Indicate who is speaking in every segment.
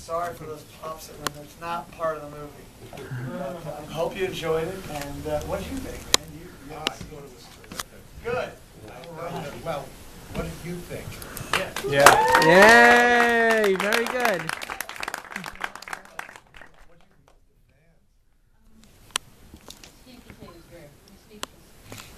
Speaker 1: sorry for those pops that were. It's not part of the movie. But, I hope you enjoyed it. And what did you think, man?
Speaker 2: I thought it was terrific.
Speaker 1: Good.
Speaker 2: Well, what did you think?
Speaker 1: Yeah.
Speaker 3: Yay! Very good.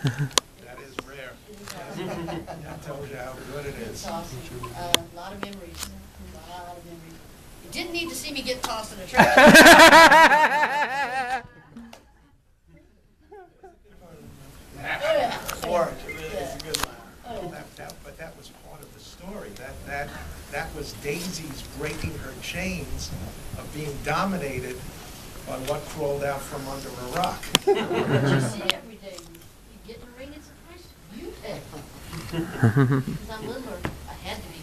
Speaker 2: That is rare. That tells you how good it is.
Speaker 4: It's awesome. A lot of memories. A lot of memories. You didn't need to see me get tossed in a trash.
Speaker 1: Or it really is a good one.
Speaker 2: But that was part of the story. That was Daisy's breaking her chains of being dominated by what crawled out from under a rock.
Speaker 4: What you see every day. You get in the ring, it's a price you pay. Because I'm littler, I had to be.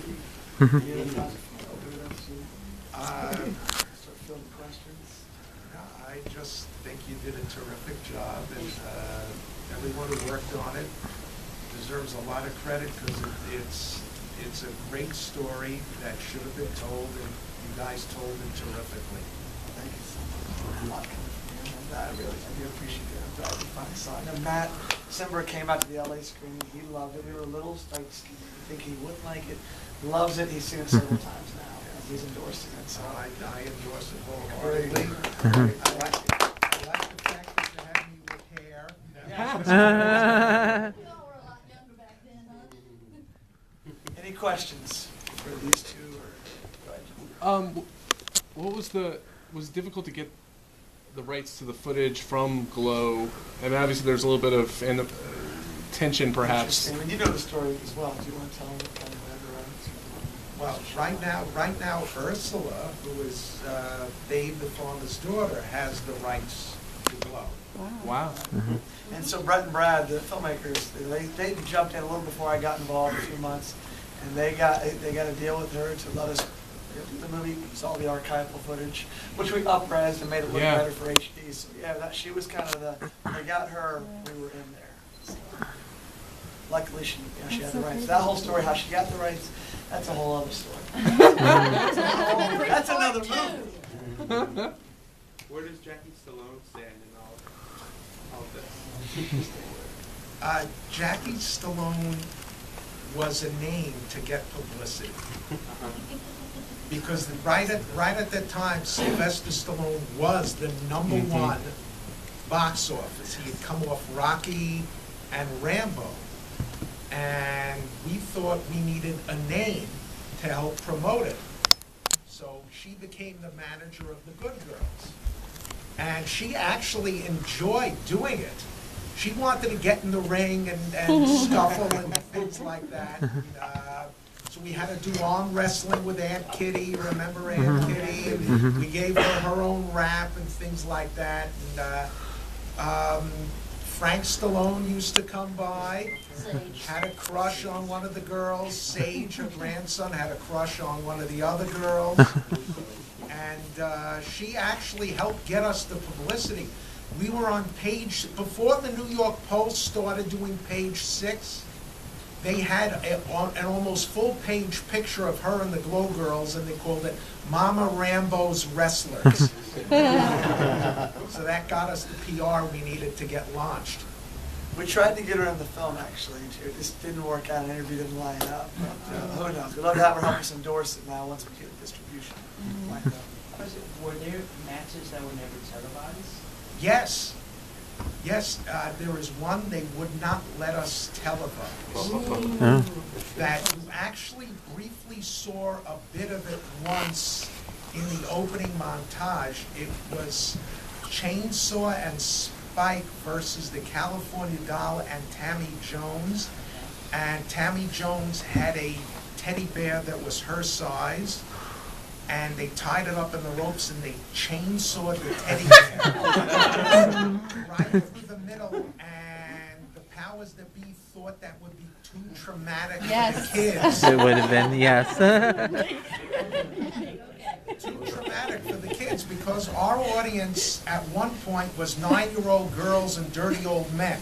Speaker 1: Start filling questions.
Speaker 2: I just think you did a terrific job, and everyone who worked on it deserves a lot of credit because it's a great story that should have been told, and you guys told it terrifically.
Speaker 1: Thank you so much. A lot coming from you, and I do appreciate it. I'm glad you finally saw it. Now, Matt Simber came out to the LA screening. He loved it. We were a little like, think he wouldn't like it. Loves it. He's seen it several times now. And he's endorsing it. So
Speaker 2: I endorse it wholeheartedly. I like the fact that you had me with hair.
Speaker 4: We all were a lot younger back then, huh?
Speaker 1: any questions for these two? Or go ahead.
Speaker 5: What was was it difficult to get the rights to the footage from Glow? I mean, obviously there's a little bit of tension, perhaps.
Speaker 1: Interesting. I mean, you know the story as well. Do you want to tell them kind of whatever?
Speaker 2: Well, right now, Ursula, who is Babe the Farmer's daughter, has the rights to Glow.
Speaker 5: Wow.
Speaker 1: And so Brett and Brad, the filmmakers, they jumped in a little before I got involved, a few months, and they got a deal with her to let us do the movie. It's all the archival footage, which we up-resed and made it look better for HD. So yeah, she was kind of they got her. We were in there. So, luckily, she had the rights. That whole story, how she got the rights, that's a whole other story. That's another movie.
Speaker 6: Where does Jackie Stallone stand in all of this?
Speaker 2: Jackie Stallone was a name to get publicity. Because right at that time, Sylvester Stallone was the number one box office. He had come off Rocky and Rambo. And we thought we needed a name to help promote it. So she became the manager of the Good Girls. And she actually enjoyed doing it. She wanted to get in the ring and scuffle and things like that. So we had to do arm wrestling with Aunt Kitty. Remember Aunt Kitty? And we gave her own rap and things like that. And Frank Stallone used to come by, had a crush on one of the girls. Sage, her grandson, had a crush on one of the other girls. And she actually helped get us the publicity. We were on page, before the New York Post started doing page 6, they had an almost full-page picture of her and the Glow Girls, and they called it Mama Rambo's Wrestlers. So that got us the PR we needed to get launched.
Speaker 1: We tried to get her in the film, actually, too. It just didn't work out. An interview didn't line up. But, who knows? We'd love to have her help us endorse it now once we get distribution lined up.
Speaker 7: Were there matches that were never televised?
Speaker 2: Yes. Yes, there is one they would not let us televise. That you actually briefly saw a bit of it once in the opening montage. It was Chainsaw and Spike versus the California Doll and Tammy Jones. And Tammy Jones had a teddy bear that was her size. And they tied it up in the ropes and they chainsawed the teddy bear right through the middle. And the powers that be thought that would be too traumatic for the kids.
Speaker 3: It would have been, yes.
Speaker 2: Too traumatic for the kids because our audience at one point was 9-year-old girls and dirty old men.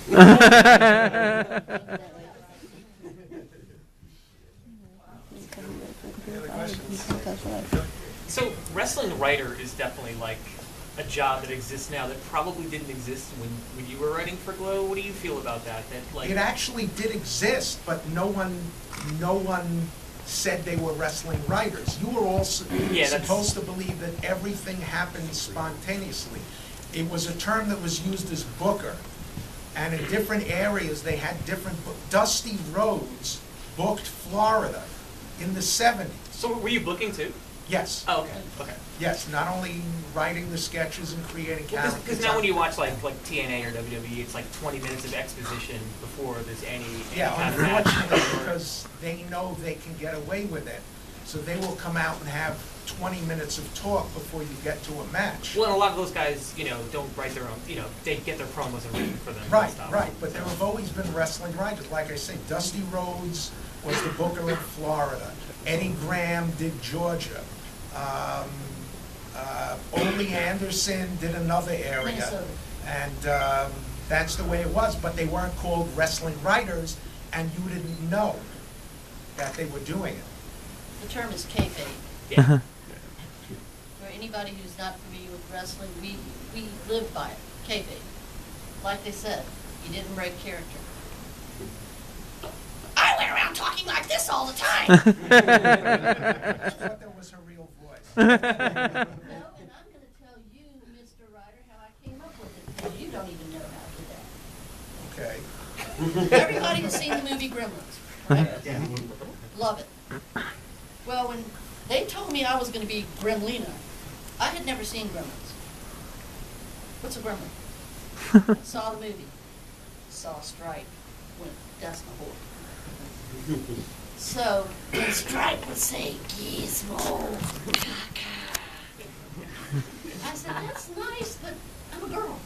Speaker 1: Any other questions?
Speaker 8: So wrestling writer is definitely like a job that exists now that probably didn't exist when you were writing for Glow. What do you feel about that? That like
Speaker 2: It actually did exist, but no one said they were wrestling writers. You were all
Speaker 8: Yeah, that's-
Speaker 2: supposed to believe that everything happened spontaneously. It was a term that was used as booker, and in different areas they had different. Dusty Rhodes booked Florida in the 70s.
Speaker 8: So were you booking too?
Speaker 2: Yes,
Speaker 8: Oh, okay. Okay.
Speaker 2: yes, not only writing the sketches and creating characters.
Speaker 8: Because now when you watch like TNA or WWE, it's like 20 minutes of exposition before there's any
Speaker 2: Yeah,
Speaker 8: kind of match.
Speaker 2: unfortunately, because they know they can get away with it, so they will come out and have 20 minutes of talk before you get to a match.
Speaker 8: Well, and a lot of those guys, don't write their own. They get their promos and written for them. and
Speaker 2: Right,
Speaker 8: stuff.
Speaker 2: right, but there have always been wrestling writers. Like I say, Dusty Rhodes was the booker in Florida. Eddie Graham did Georgia. Ole Anderson did another area.
Speaker 4: Minnesota.
Speaker 2: And that's the way it was, but they weren't called wrestling writers, and you didn't know that they were doing it.
Speaker 4: The term is kayfabe.
Speaker 8: Yeah.
Speaker 4: For anybody who's not familiar with wrestling, we live by it, kayfabe. Like they said, you didn't break character. I went around talking like this all the time.
Speaker 2: I thought that was her real voice.
Speaker 4: No, and I'm going to tell you, Mr. Ryder, how I came up with it, because you don't even know how to do that.
Speaker 2: Okay.
Speaker 4: Everybody has seen the movie Gremlins, right? Love it. Well, when they told me I was going to be Gremlina, I had never seen Gremlins. What's a gremlin? I saw the movie. Saw Stripe. Went, that's my boy. So, when Stripe would say, Gizmo, caca, I said, that's nice, but I'm a girl.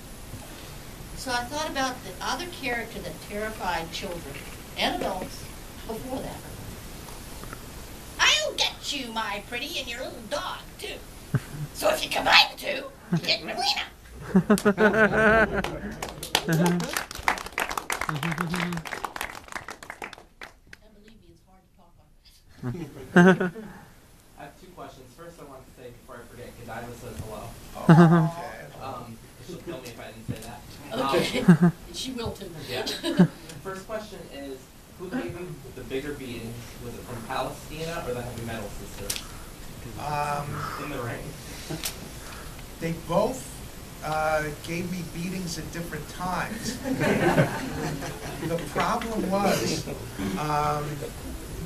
Speaker 4: So I thought about the other character that terrified children and adults before that. I'll get you, my pretty, and your little dog, too. So if you combine the two, you get Gremlina. And believe me, it's hard to talk like that.
Speaker 9: I have two questions. First, I want to say before I forget, Godiva says hello.
Speaker 2: Okay.
Speaker 9: She'll kill me if I didn't say that.
Speaker 4: Okay, she will too.
Speaker 9: Yeah. The first question is, who gave you the bigger beating? Was it from Palestina or the Heavy Metal Sisters? In the ring.
Speaker 2: They both gave me beatings at different times. The problem was,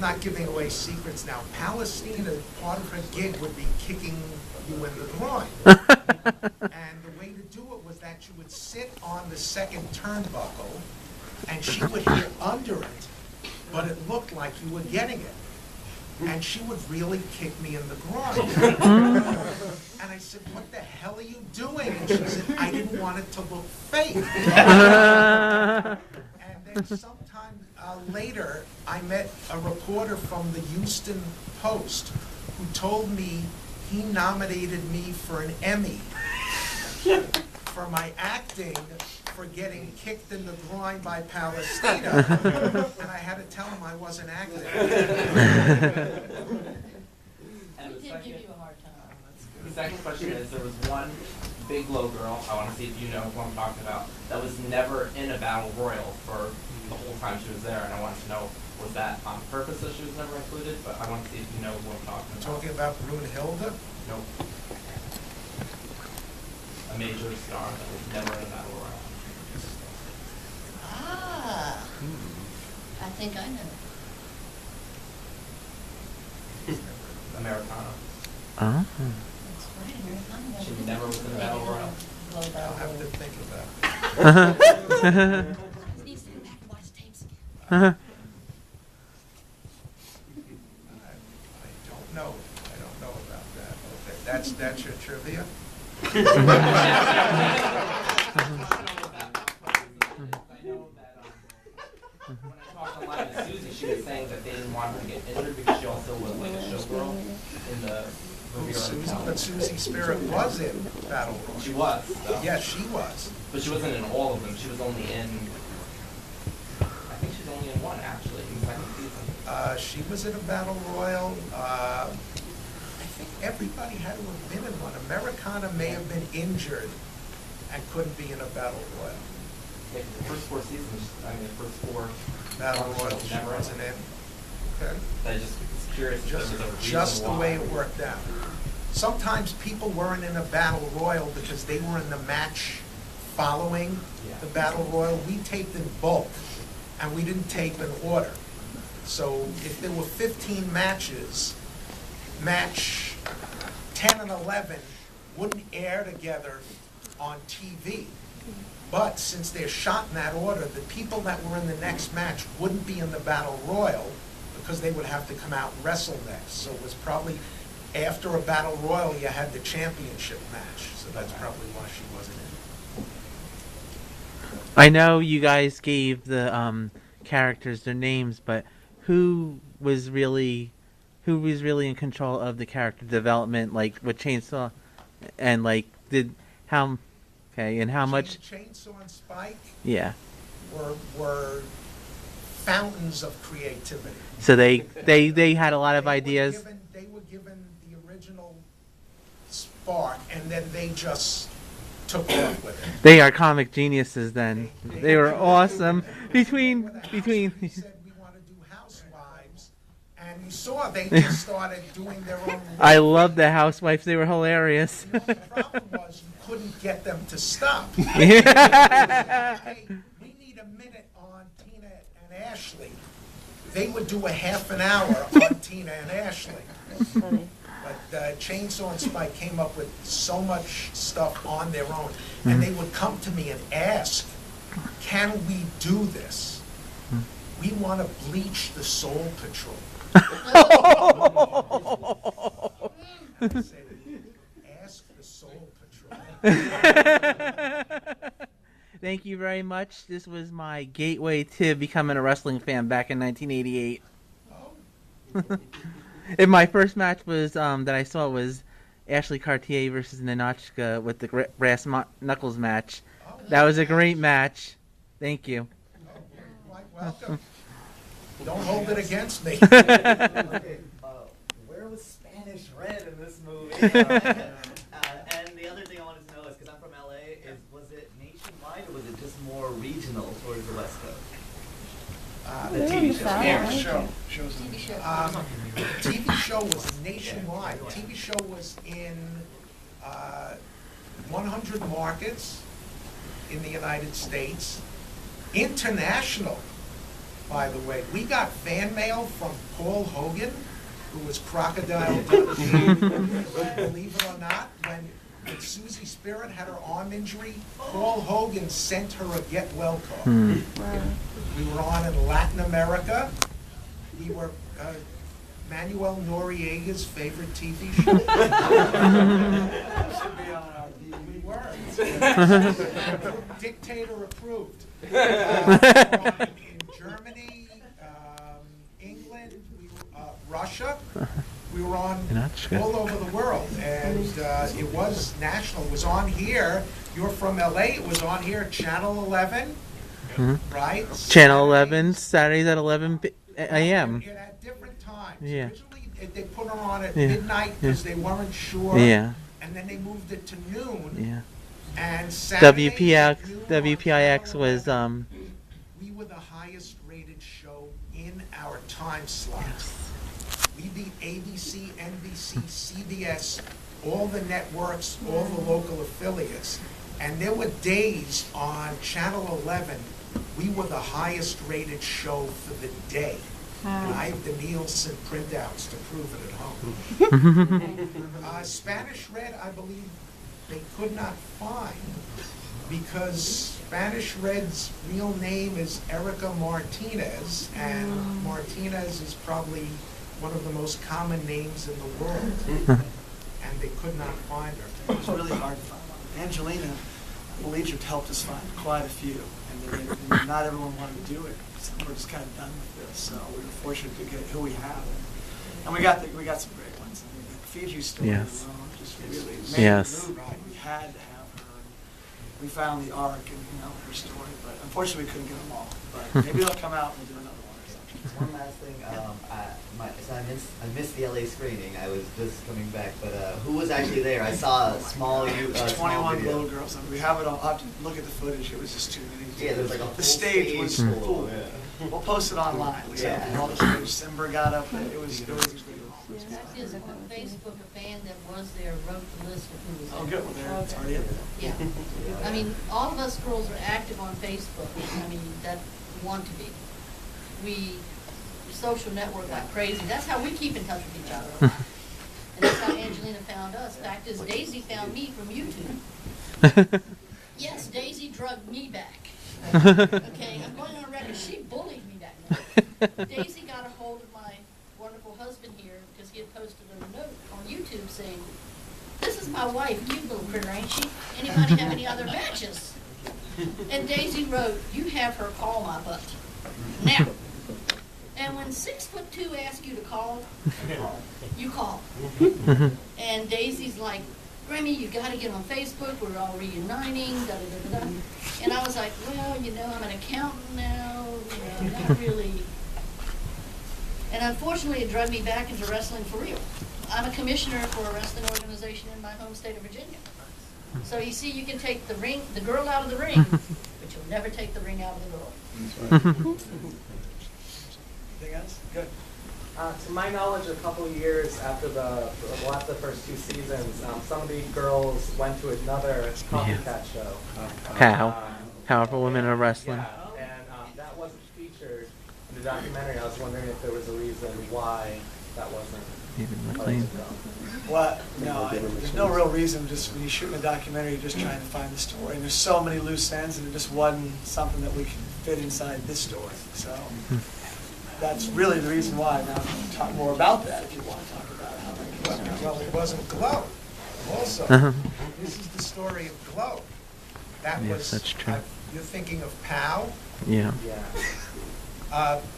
Speaker 2: not giving away secrets now, Palestina, part of her gig would be kicking you in the groin. And the way to do it was that you would sit on the second turnbuckle, and she would hit under it, but it looked like you were getting it. And she would really kick me in the groin. And I said, what the hell are you doing? And she said, I didn't want it to look fake. And then sometime later, I met a reporter from the Houston Post who told me he nominated me for an Emmy for my acting for getting kicked in the groin by Palestina. And I had to tell him I wasn't acting.
Speaker 9: And
Speaker 4: We did give you a hard time.
Speaker 9: the second question is, there was one big Glow girl, I want to see if you know who I'm talking about, that was never in a battle royal for the whole time she was there, and I wanted to know, was that on purpose that she was never included? But I want to see if you know who I'm talking about.
Speaker 2: Talking about Brunhilde?
Speaker 9: Nope. A major star that was never in a battle royal.
Speaker 4: Ah, I think I know.
Speaker 9: Americana.
Speaker 3: Oh.
Speaker 4: That's right, Americana.
Speaker 9: She never was in a battle royal.
Speaker 4: Glow
Speaker 2: I'll
Speaker 4: Battle
Speaker 2: have to
Speaker 4: Royal.
Speaker 2: think about it.
Speaker 4: Needs to go back and watch the tapes again.
Speaker 2: I don't know. I don't know about that. Okay, that's your trivia?
Speaker 9: I know that when I talked online to Susie, she was saying that they didn't want her to get injured because she also was like a showgirl in the
Speaker 2: Susie, but Susie Spirit was in Battle Royal.
Speaker 9: She was.
Speaker 2: Yes, she was.
Speaker 9: But she wasn't in all of them. She was only in. I think she's only in one actually, in the second season.
Speaker 2: She was in a Battle Royal. I think everybody had to have been in one. Americana may have been injured and couldn't be in a battle royal.
Speaker 9: Yeah, 'cause the first 4 seasons, I mean, the first 4
Speaker 2: Battle
Speaker 9: ones
Speaker 2: royal, she
Speaker 9: never
Speaker 2: wasn't in. Okay.
Speaker 9: I just was curious if there was a reason
Speaker 2: Just the way
Speaker 9: why.
Speaker 2: it worked out. Sometimes people weren't in a battle royal because they were in the match following the battle royal. We taped in bulk, and we didn't tape in order. So if there were 15 matches, match 10 and 11 wouldn't air together on TV. But since they're shot in that order, the people that were in the next match wouldn't be in the battle royal because they would have to come out and wrestle next. So it was probably after a battle royal, you had the championship match. So that's probably why she wasn't in.
Speaker 3: I know you guys gave the characters their names, but who was really in control of the character development, like with Chainsaw, and like how much?
Speaker 2: Chainsaw and Spike
Speaker 3: Yeah.
Speaker 2: were fountains of creativity.
Speaker 3: So they had a lot of ideas.
Speaker 2: They were given the original spark, and then they just took off with it.
Speaker 3: They are comic geniuses. Then they were awesome. Between
Speaker 2: We said we want to do Housewives, and you saw they just started doing their own.
Speaker 3: I love the Housewives. They were hilarious.
Speaker 2: You know, the problem was you couldn't get them to stop.
Speaker 3: Yeah.
Speaker 2: Hey, we need a minute on Tina and Ashley. They would do a half an hour on Tina and Ashley. But Chainsaw and Spike came up with so much stuff on their own, and they would come to me and ask, "Can we do this? We want to bleach the Soul Patrol." And I said, "Ask the Soul Patrol."
Speaker 3: Thank you very much. This was my gateway to becoming a wrestling fan back in 1988. And my first match was that I saw was Ashley Cartier versus Ninochka with the brass knuckles match. That was a great match. Thank you.
Speaker 2: Quite welcome. Don't hold it against me.
Speaker 10: Okay, where was Spanish Red in this movie? And the other thing I wanted to know is, because I'm from LA, was it nationwide or was it just more regional towards the West Coast? The TV show.
Speaker 2: TV show was nationwide. TV show was in 100 markets in the United States. International, by the way. We got fan mail from Paul Hogan, who was Crocodile Dundee. Believe it or not, when Susie Spirit had her arm injury, Paul Hogan sent her a get well card. We were on in Latin America. We were Manuel Noriega's favorite TV show.
Speaker 1: Should be on our
Speaker 2: We were. Dictator approved. We were in Germany, England, Russia. We were on all over the world, and it was national. It was on here. You're from LA. It was on here, Channel 11, right?
Speaker 3: Channel 11, Saturdays at 11 a.m.
Speaker 2: At different times.
Speaker 3: Yeah.
Speaker 2: Originally, they put her on at midnight because they weren't sure.
Speaker 3: Yeah.
Speaker 2: And then they moved it to noon.
Speaker 3: Yeah.
Speaker 2: And Saturdays at noon on
Speaker 3: WPIX
Speaker 2: Channel
Speaker 3: was
Speaker 2: 11, we were the highest rated show in our time slot. We beat ABC, NBC, CBS, all the networks, all the local affiliates. And there were days on Channel 11, we were the highest rated show for the day. And I have the Nielsen printouts to prove it at home. Spanish Red, I believe they could not find because Spanish Red's real name is Erica Martinez, and Martinez is probably one of the most common names in the world. And they could not find her.
Speaker 1: It was really hard to find one. Angelina, I believe, helped us find quite a few, and not everyone wanted to do it. So we're just kind of done with this. So we were fortunate to get who we have, and we got some great ones. I mean, the Fiji story
Speaker 3: Yes.
Speaker 1: alone just really made
Speaker 3: Yes.
Speaker 1: the move. Right? We had to have her. We found the arc and her story, but unfortunately we couldn't get them all. But maybe they'll come out and we'll do another one or something.
Speaker 10: One last thing, I missed the LA screening. I was just coming back, but who was actually there? I saw a small small
Speaker 1: 21
Speaker 10: video.
Speaker 1: Glow Girls. I mean, we have it all. I'll have to look at the footage. It was just too many.
Speaker 10: Yeah, there's like a
Speaker 1: The
Speaker 10: full
Speaker 1: stage was
Speaker 10: full,
Speaker 1: full.
Speaker 10: yeah.
Speaker 1: We'll post it online. We
Speaker 10: Yeah.
Speaker 1: have all the footage. Simber got up. It was incredible.
Speaker 4: The fact is, on Facebook, a fan that was there wrote the list of who was there.
Speaker 1: Oh, good. Well, there, it's already up there.
Speaker 4: Yeah. I mean, all of us girls are active on Facebook. I mean, that want to be. We social network like crazy. That's how we keep in touch with each other. And that's how Angelina found us. Fact is, Daisy found me from YouTube. Yes, Daisy drugged me back. Okay, I'm going on record. She bullied me back then. Daisy got a hold of my wonderful husband here because he had posted a note on YouTube saying, "This is my wife, cute little critter, ain't she? Anybody have any other matches?" And Daisy wrote, "You have her call my butt." Now, and when 6'2" asks you to call, you call. And Daisy's like, "Grammy, you got to get on Facebook. We're all reuniting." Da, da, da, da, da. And I was like, "Well, you know, I'm an accountant now. You know, not really." And unfortunately, it drugged me back into wrestling for real. I'm a commissioner for a wrestling organization in my home state of Virginia. So you see, you can take the girl out of the ring, but you'll never take the ring out of the girl.
Speaker 1: Anything else? Good.
Speaker 11: To my knowledge, a couple of years after the first two seasons, some of the girls went to another copycat show.
Speaker 3: Powerful Women in Wrestling.
Speaker 11: Yeah, and that wasn't featured in the documentary. I was wondering if there was a reason why that wasn't.
Speaker 3: McLean.
Speaker 1: Well, no, there's no real reason. Just when you're shooting a documentary, you're just trying to find the story. And there's so many loose ends, and it just wasn't something that we can fit inside this story. So that's really the reason why. Now, we can talk more about that if you want to talk about how that came about.
Speaker 2: Well, it wasn't Glow. Also, this is the story of Glow. That
Speaker 3: Yes,
Speaker 2: was.
Speaker 3: that's true.
Speaker 2: You're thinking of Pow.
Speaker 3: Yeah.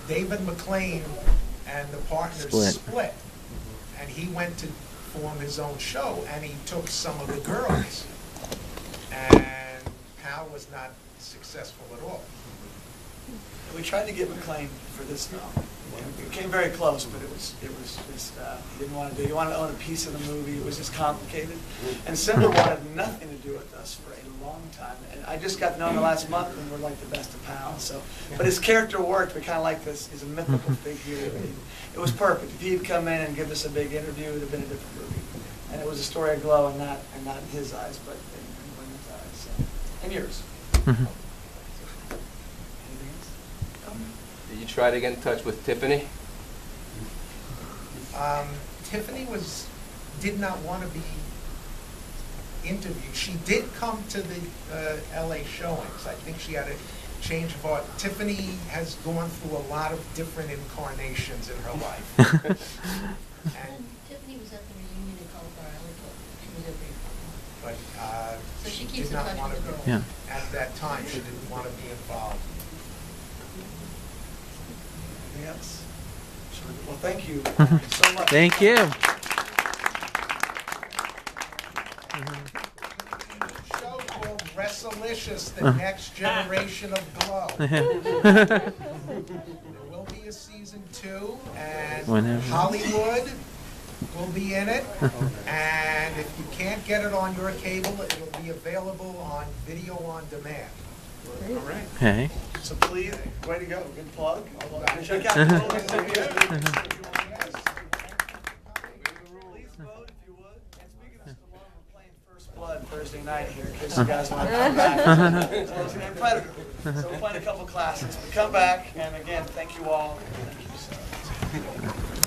Speaker 2: David McLean and the partners split. And he went to form his own show, and he took some of the girls. And Pow was not successful at all.
Speaker 1: We tried to get McLean for this film. We came very close, but it was just he didn't want to do. He wanted to own a piece of the movie. It was just complicated. And Simba wanted nothing to do with us for a long time. And I just got to know him the last month, and we're like the best of pals. So, but his character worked. We kind of like this. He's a mythical figure. It was perfect. If he'd come in and give us a big interview, it would have been a different movie. And it was a story of Glow, and not in his eyes, but in women's eyes. So. And yours.
Speaker 12: Did you try to get in touch with Tiffany?
Speaker 2: Tiffany did not want to be interviewed. She did come to the LA showings. I think she had a change of heart. Tiffany has gone through a lot of different incarnations in her life.
Speaker 4: And Tiffany was at the reunion in Colorado. She was at the
Speaker 2: But
Speaker 4: So she
Speaker 2: she
Speaker 4: keeps
Speaker 2: did
Speaker 4: in
Speaker 2: not
Speaker 4: touch
Speaker 2: want to
Speaker 4: with
Speaker 2: be,
Speaker 4: the girls.
Speaker 2: at that time, she didn't want to be involved.
Speaker 1: Anything else? Well, thank you so much.
Speaker 3: Thank you.
Speaker 2: Show called Wrestlicious, the next generation of Glow. There will be a season 2, and
Speaker 3: Whenever.
Speaker 2: Hollywood will be in it. And if you can't get it on your cable, it will be available on video on demand.
Speaker 1: All right.
Speaker 3: Okay.
Speaker 1: So please, way to go. Good plug. Check out the Please vote if you would. And speaking of Stallone, we're playing First Blood Thursday night here in case you guys want to come back. So it's named Predator. So we're playing a couple classics. But come back, and again, thank you all. Thank you so much.